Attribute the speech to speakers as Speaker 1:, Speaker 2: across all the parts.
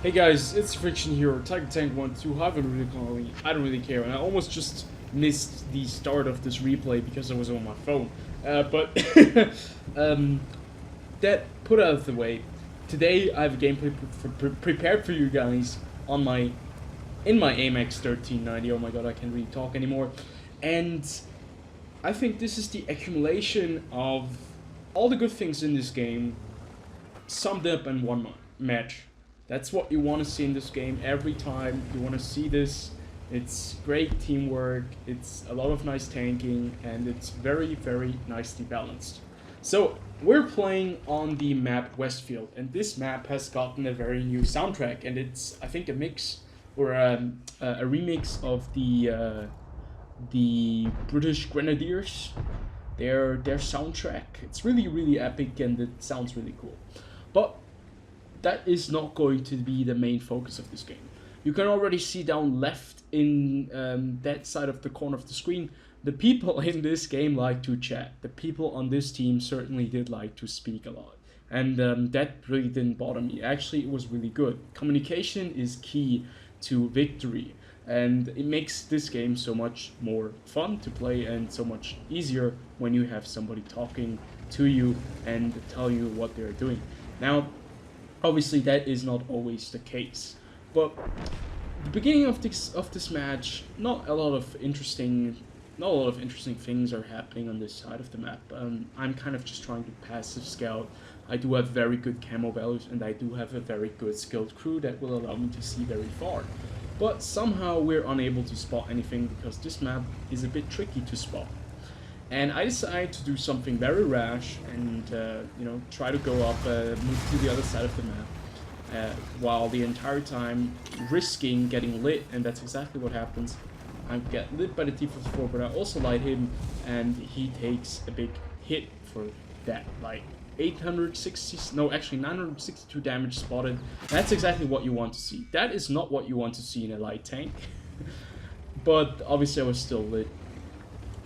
Speaker 1: Hey guys, it's TheFrXion here, or Tiger Tank 1-2, however you really call me, I don't really care, and I almost just missed the start of this replay because I was on my phone. But that put out of the way, today I have a gameplay prepared for you guys on in my AMX 1390. Oh my god, I can't really talk anymore. And I think this is the accumulation of all the good things in this game summed up in one match. That's what you want to see in this game every time. You want to see this. It's great teamwork, it's a lot of nice tanking, and it's very, very nicely balanced. So, we're playing on the map Westfield, and this map has gotten a very new soundtrack, and it's, I think, a mix, or a remix of the British Grenadiers, their soundtrack. It's really, really epic, and it sounds really cool. But that is not going to be the main focus of this game. You can already see down left in that side of the corner of the screen, the people in this game like to chat. The people on this team certainly did like to speak a lot. And that really didn't bother me. Actually, it was really good. Communication is key to victory. And it makes this game so much more fun to play and so much easier when you have somebody talking to you and tell you what they're doing. Now, obviously, that is not always the case, but the beginning of this match, not a lot of interesting things are happening on this side of the map. I'm kind of just trying to passive scout. I do have very good camo values, and I do have a very good skilled crew that will allow me to see very far. But somehow we're unable to spot anything because this map is a bit tricky to spot. And I decided to do something very rash and, try to go up, move to the other side of the map, while the entire time risking getting lit, and that's exactly what happens. I get lit by the T-54, but I also light him, and he takes a big hit for that, like 962 damage spotted. That's exactly what you want to see. That is not what you want to see in a light tank, but obviously I was still lit.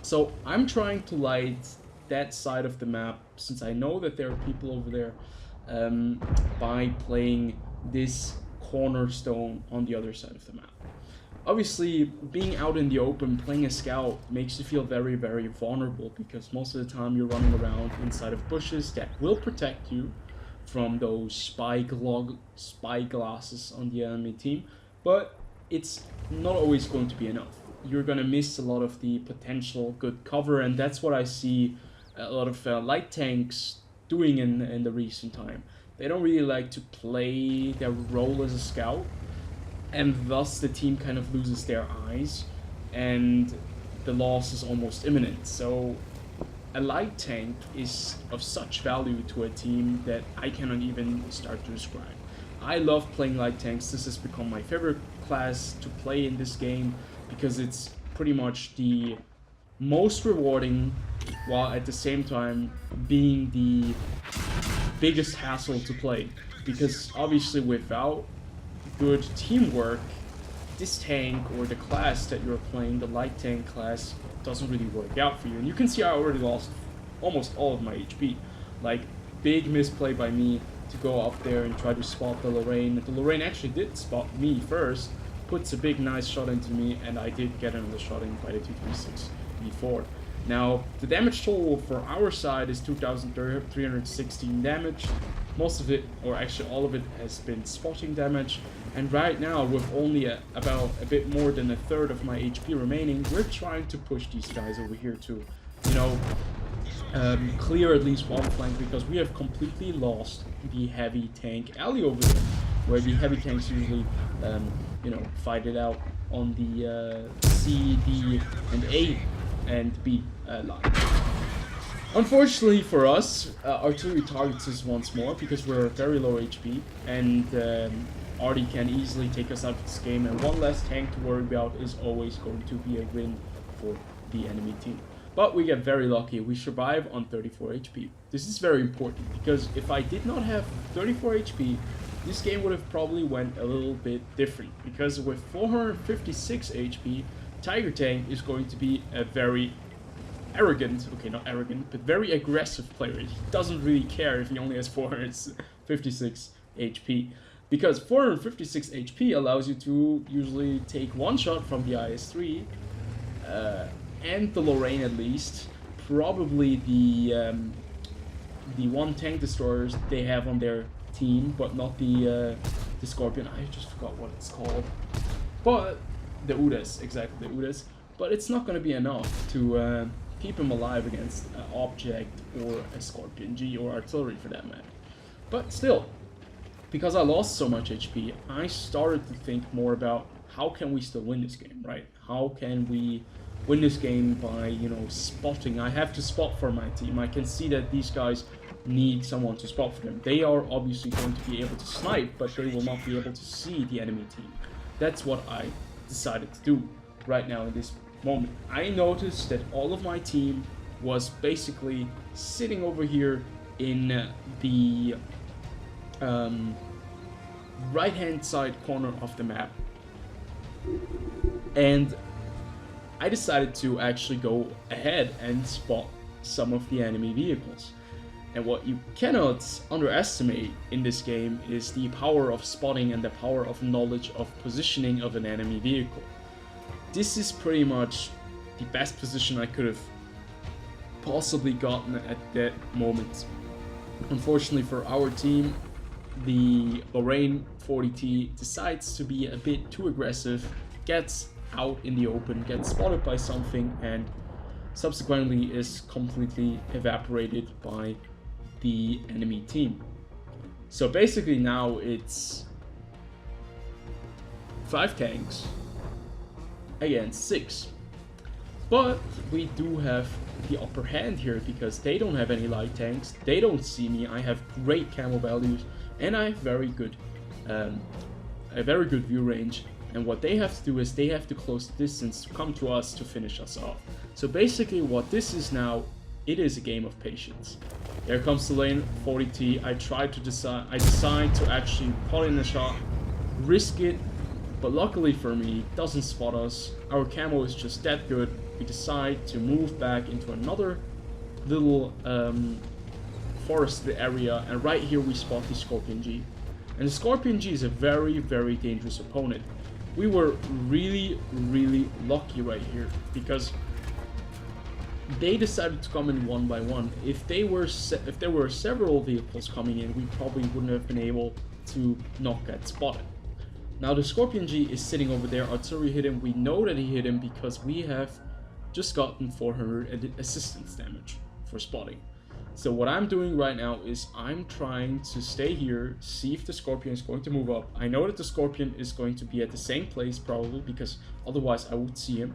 Speaker 1: So I'm trying to light that side of the map, since I know that there are people over there, by playing this cornerstone on the other side of the map. Obviously, being out in the open, playing a scout, makes you feel very, very vulnerable, because most of the time you're running around inside of bushes that will protect you from those spy glasses on the enemy team, but it's not always going to be enough. You're gonna miss a lot of the potential good cover, and that's what I see a lot of light tanks doing in the recent time. They don't really like to play their role as a scout, and thus the team kind of loses their eyes, and the loss is almost imminent. So a light tank is of such value to a team that I cannot even start to describe. I love playing light tanks. This has become my favorite class to play in this game, because it's pretty much the most rewarding, while at the same time being the biggest hassle to play. Because obviously without good teamwork, this tank or the class that you're playing, the light tank class, doesn't really work out for you. And you can see I already lost almost all of my HP. Like, big misplay by me to go up there and try to spot the Lorraine. The Lorraine actually did spot me first, puts a big nice shot into me, and I did get another shot in by the 236 before. Now, the damage total for our side is 2,316 damage. Most of it, or actually all of it, has been spotting damage. And right now, with only about a bit more than a third of my HP remaining, we're trying to push these guys over here to, clear at least one flank, because we have completely lost the heavy tank alley over there, where the heavy tanks usually, fight it out on the C, D, and A and B line. Unfortunately for us, artillery targets us once more, because we're very low HP, and Artie can easily take us out of this game, and one less tank to worry about is always going to be a win for the enemy team. But we get very lucky. We survive on 34 HP. This is very important, because if I did not have 34 HP, this game would have probably went a little bit different, because with 456 HP, Tiger Tank is going to be a very arrogant, okay, not arrogant, but very aggressive player. He doesn't really care if he only has 456 HP. Because 456 HP allows you to usually take one shot from the IS-3 and the Lorraine at least. Probably the one tank destroyers they have on their team, but not the Scorpion. I just forgot what it's called. But the Udas, exactly, the Udas. But it's not going to be enough to keep him alive against an object or a Scorpion G or artillery for that matter. But still, because I lost so much HP, I started to think more about how can we still win this game, right? How can we win this game by, you know, spotting? I have to spot for my team. I can see that these guys need someone to spot for them. They are obviously going to be able to snipe, but they will not be able to see the enemy team. That's what I decided to do right now in this moment. I noticed that all of my team was basically sitting over here in the right hand side corner of the map, and I decided to actually go ahead and spot some of the enemy vehicles. And what you cannot underestimate in this game is the power of spotting and the power of knowledge of positioning of an enemy vehicle. This is pretty much the best position I could have possibly gotten at that moment. Unfortunately for our team, the Lorraine 40T decides to be a bit too aggressive, gets out in the open, gets spotted by something, and subsequently is completely evaporated by the enemy team. So basically now it's 5 tanks against 6. But we do have the upper hand here because they don't have any light tanks, they don't see me, I have great camo values, and I have a very good view range. And what they have to do is they have to close the distance to come to us to finish us off. So basically what this is now, it is a game of patience. Here comes the lane 40T. I decide to actually pull in a shot, risk it, but luckily for me, it doesn't spot us. Our camo is just that good. We decide to move back into another little forested area, and right here we spot the Scorpion G. And the Scorpion G is a very, very dangerous opponent. We were really, really lucky right here because they decided to come in one by one. If there were several vehicles coming in, we probably wouldn't have been able to not get spotted. Now the Scorpion G is sitting over there. Artillery hit him. We know that he hit him because we have just gotten 400 assistance damage for spotting. So what I'm doing right now is I'm trying to stay here, see if the Scorpion is going to move up. I know that the Scorpion is going to be at the same place probably because otherwise I would see him.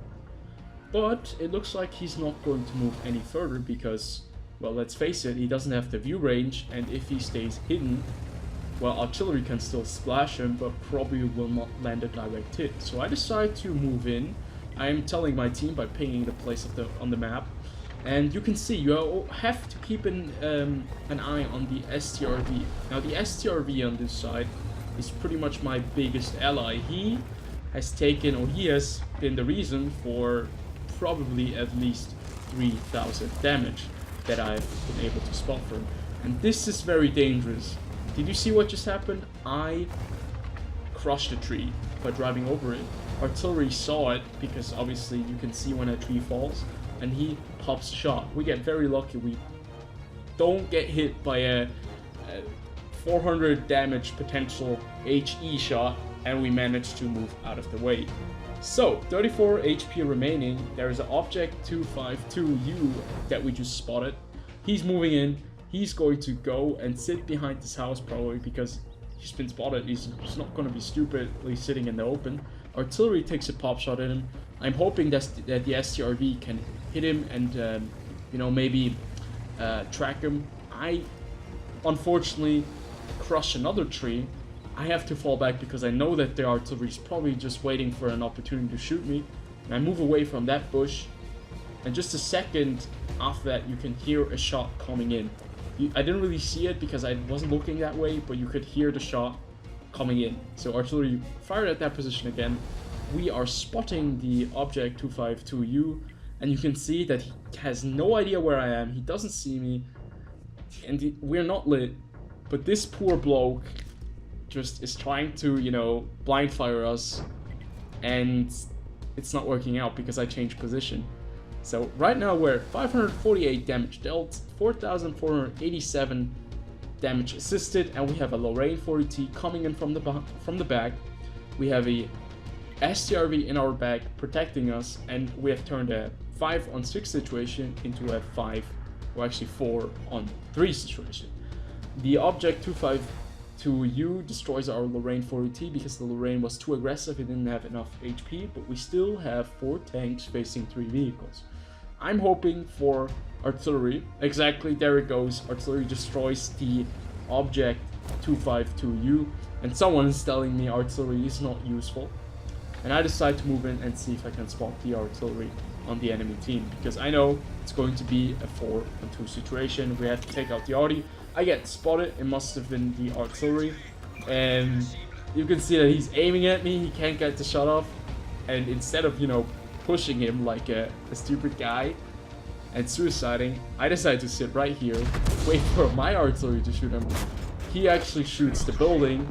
Speaker 1: But it looks like he's not going to move any further because, well, let's face it, he doesn't have the view range, and if he stays hidden, well, artillery can still splash him, but probably will not land a direct hit. So I decide to move in. I am telling my team by pinging the place on the map. And you can see, you have to keep an eye on the STRV. Now the STRV on this side is pretty much my biggest ally. He has taken, or he has been the reason for probably at least 3,000 damage that I've been able to spot from. And this is very dangerous. Did you see what just happened? I crushed a tree by driving over it. Artillery saw it because obviously you can see when a tree falls, and he pops a shot. We get very lucky. We don't get hit by a 400 damage potential HE shot, and we manage to move out of the way. So 34 HP remaining. There is an object 252U that we just spotted. He's moving in. He's going to go and sit behind this house probably because he's been spotted. He's not going to be stupidly sitting in the open. Artillery takes a pop shot at him. I'm hoping that the STRV can hit him and you know, maybe track him. I unfortunately crush another tree. I have to fall back because I know that the artillery is probably just waiting for an opportunity to shoot me. And I move away from that bush, and just a second after that you can hear a shot coming in. I didn't really see it because I wasn't looking that way, but you could hear the shot coming in. So artillery fired at that position again. We are spotting the object 252U, and you can see that he has no idea where I am. He doesn't see me, and we're not lit. But this poor bloke, just is trying to, you know, blind fire us, and it's not working out because I changed position. So right now we're 548 damage dealt, 4,487 damage assisted, and we have a Lorraine 40T coming in from the back. We have a STRV in our back protecting us, and we have turned a 5-on-6 situation into a 5, or actually 4-on-3 situation. The object 252U destroys our Lorraine 40T because the Lorraine was too aggressive, it didn't have enough HP, but we still have 4 tanks facing 3 vehicles. I'm hoping for artillery. Exactly, there it goes. Artillery destroys the object 252U, and someone is telling me artillery is not useful. And I decide to move in and see if I can spot the artillery on the enemy team, because I know it's going to be a 4-on-2 situation. We have to take out the Audi. I get spotted, it must have been the artillery, and you can see that he's aiming at me, he can't get the shot off, and instead of, you know, pushing him like a stupid guy and suiciding, I decide to sit right here, wait for my artillery to shoot him. He actually shoots the building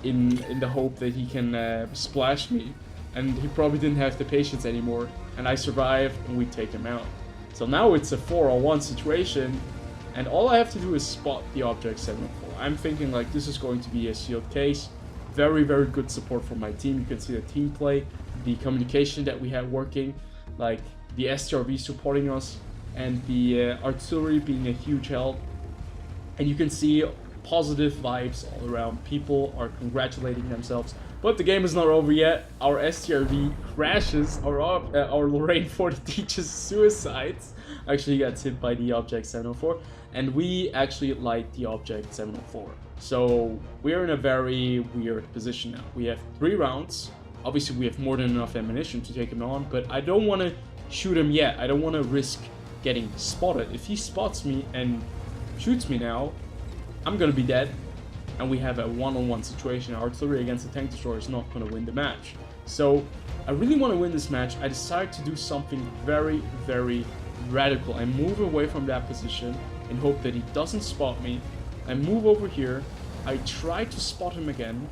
Speaker 1: in the hope that he can splash me, and he probably didn't have the patience anymore, and I survive and we take him out. So now it's a 4-on-1 situation, and all I have to do is spot the object 704. I'm thinking like this is going to be a sealed case. Very, very good support from my team. You can see the team play, the communication that we had working, like the STRV supporting us, and the artillery being a huge help. And you can see positive vibes all around. People are congratulating themselves. But the game is not over yet. Our STRV crashes, our Lorraine 40 teaches suicides. Actually, he gets hit by the object 704, and we actually light the object 704. So we're in a very weird position now. We have 3 rounds. Obviously, we have more than enough ammunition to take him on, but I don't want to shoot him yet. I don't want to risk getting spotted. If he spots me and shoots me now, I'm gonna be dead, and we have a 1-on-1 situation. Artillery against a tank destroyer is not gonna win the match. So I really want to win this match. I decided to do something very, very radical. I move away from that position in hope that he doesn't spot me. I move over here. I try to spot him again.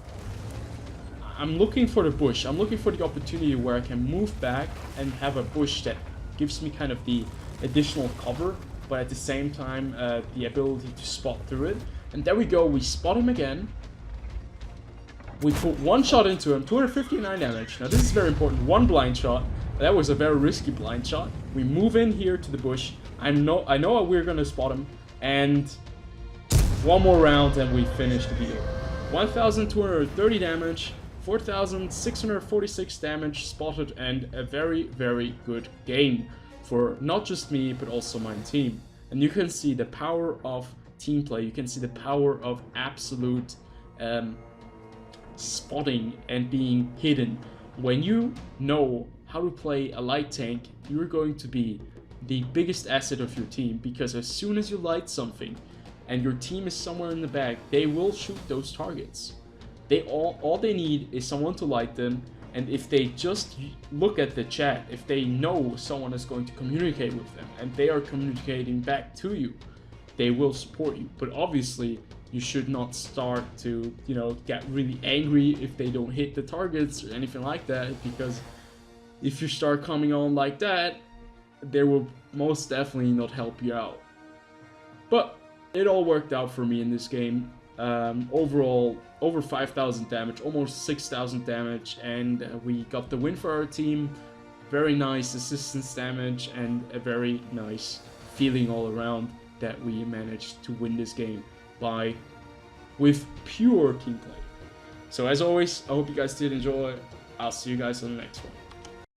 Speaker 1: I'm looking for the bush. I'm looking for the opportunity where I can move back and have a bush that gives me kind of the additional cover, but at the same time the ability to spot through it. And there we go, we spot him again. We put 1 shot into him, 259 damage. Now this is very important, 1 blind shot. That was a very risky blind shot. We move in here to the bush. I know we're gonna spot him, and 1 more round and we finish the deal. 1,230 damage, 4,646 damage spotted, and a very, very good game for not just me, but also my team. And you can see the power of team play. You can see the power of absolute spotting and being hidden. When you know how to play a light tank, you're going to be the biggest asset of your team, because as soon as you light something and your team is somewhere in the back, they will shoot those targets. All they need is someone to light them, and if they just look at the chat, if they know someone is going to communicate with them and they are communicating back to you, they will support you. But obviously you should not start to, you know, get really angry if they don't hit the targets or anything like that, because if you start coming on like that, they will most definitely not help you out. But it all worked out for me in this game. Overall, over 5,000 damage, almost 6,000 damage, and we got the win for our team. Very nice assistance damage and a very nice feeling all around that we managed to win this game with pure team play. So as always, I hope you guys did enjoy. I'll see you guys on the next one.